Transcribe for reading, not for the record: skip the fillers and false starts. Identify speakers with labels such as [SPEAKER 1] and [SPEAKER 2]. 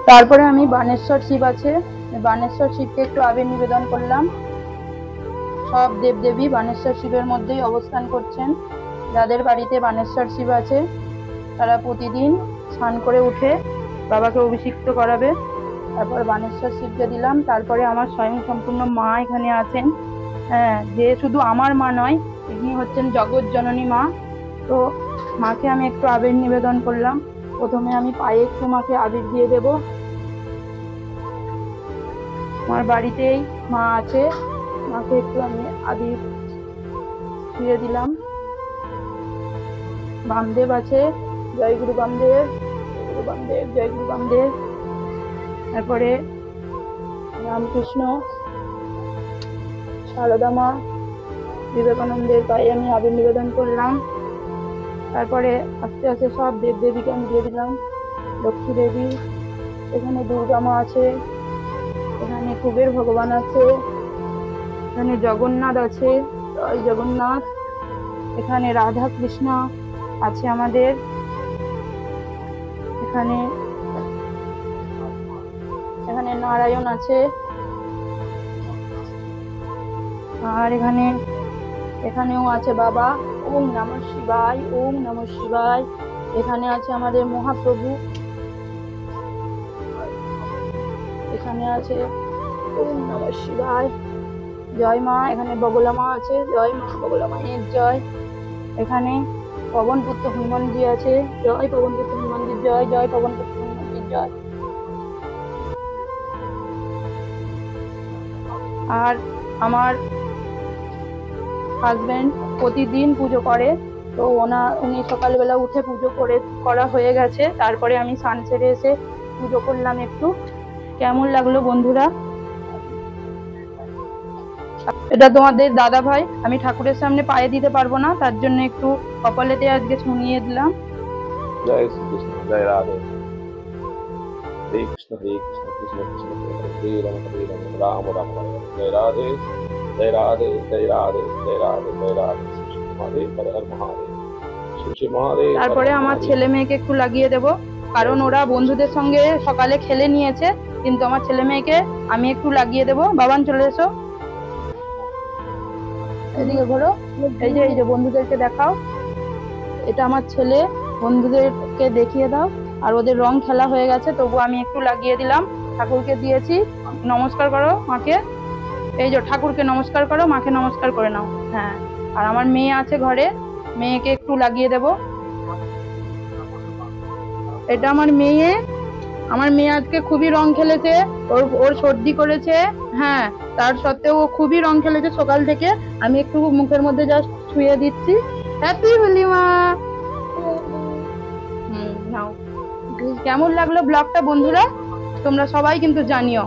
[SPEAKER 1] তারপরে আমি বানেশ্বর শিব আছে, বানেশ্বর শিবকে একটু আবির নিবেদন করলাম। সব দেবদেবী বানেশ্বর শিবের মধ্যেই অবস্থান করছেন। যাদের বাড়িতে বানেশ্বর শিব আছে তারা প্রতিদিন স্নান করে উঠে বাবাকে অভিষিক্ত করাবে। তারপর বানেশ্বর শিবকে দিলাম। তারপরে আমার স্বয়ং সম্পূর্ণ মা এখানে আছেন। হ্যাঁ, যে শুধু আমার মা নয়, ইনি হচ্ছেন জগৎ জননী মা। তো মাকে আমি একটু আবির নিবেদন করলাম। প্রথমে আমি পায়ে একটু মাকে আবির দিয়ে দেব। আমার বাড়িতেই মা আছে, মাকে একটু আমি আবির দিয়ে দিলাম। বামদেব আছে, জয় গুরু বামদেব, গুরু বামদেব, জয় গুরু বামদেব। তারপরে রামকৃষ্ণ, সারদা মা, বিবেকানন্দের পায়ে আমি আবির নিবেদন করলাম। তারপরে আস্তে আস্তে সব দেবদেবীকে আমি দিয়ে দিলাম। লক্ষ্মী দেবী, এখানে দুর্গা মা আছে, এখানে কুবের ভগবান আছে, এখানে জগন্নাথ আছে, জয় জগন্নাথ। এখানে রাধা কৃষ্ণ আছে আমাদের। এখানে এখানে নারায়ণ আছে। আর এখানেও আছে বাবা। ওম নমঃ শিবায়, ওম নমঃ শিবায়। এখানে আছে আমাদের মহাপ্রভু। এখানে আছে ওম নমঃ শিবায়, জয় মা। এখানে বগলা মা আছে, জয় মা বগলা মায়ের জয়। এখানে পবনপুত্র হনুমানজি আছে, জয় পবনপুত্র হনুমানজির জয়, জয় পবনপুত্র হনুমানজির জয়। আর আমার হাজবেন্ড প্রতিদিন পুজো করে, তো উনি সকালবেলা উঠে পুজো করা হয়ে গেছে। তারপরে আমি স্নান সেরে এসে পুজো করলাম একটু। কেমন লাগলো বন্ধুরা? এটা তোমাদের দাদা ভাই, আমি ঠাকুরের সামনে পায়ে দিতে পারবো না, তার জন্য একটু কপালেতে আজকে ছুঁয়ে দিলাম।
[SPEAKER 2] জয় শ্রীকৃষ্ণ, জয় রাধে। হরে কৃষ্ণ কৃষ্ণ কৃষ্ণ হরে রাম রাম রাম হরে হরে। জয় রাধে, জয় রাধে, জয় রাধে, জয় রাধে, জয় রাধে। শ্রী মহাদেব, হর হর মহাদেব। শ্রী মহাদেব, হর
[SPEAKER 1] তারপরে
[SPEAKER 2] হর
[SPEAKER 1] আমার
[SPEAKER 2] মহাদেব।
[SPEAKER 1] ছেলে মেয়েকে একটু লাগিয়ে দেব, কারণ ওরা বন্ধুদের সঙ্গে সকালে খেলে নিয়েছে, কিন্তু আমার ছেলে মেয়েকে আমি একটু লাগিয়ে দেব। বাবান চলে এসো, এদিকে ঘোরো। এই যে বন্ধুদেরকে দেখাও, এটা আমার ছেলে, বন্ধুদেরকে দেখিয়ে দাও। আর ওদের রং খেলা হয়ে গেছে, তবু আমি একটু লাগিয়ে দিলাম। ঠাকুরকে দিয়েছি, নমস্কার করো মাকে। এই যে ঠাকুরকে নমস্কার করো, মাকে নমস্কার করে নাও। হ্যাঁ, আর আমার মেয়ে আছে ঘরে, মেয়েকে একটু লাগিয়ে দেব। এটা আমার মেয়ে, আমার মেয়ে আজকে খুবই রং খেলেছে, ওর সর্দি করেছে। হ্যাঁ, তার সত্ত্বেও ও খুবই রং খেলেছে সকাল থেকে। আমি একটু মুখের মধ্যে জাস্ট ছুঁয়ে দিচ্ছি। হ্যাপি হোলি মা। নাও। কেমন লাগলো ব্লগটা বন্ধুরা? তোমরা সবাই কিন্তু জানিও।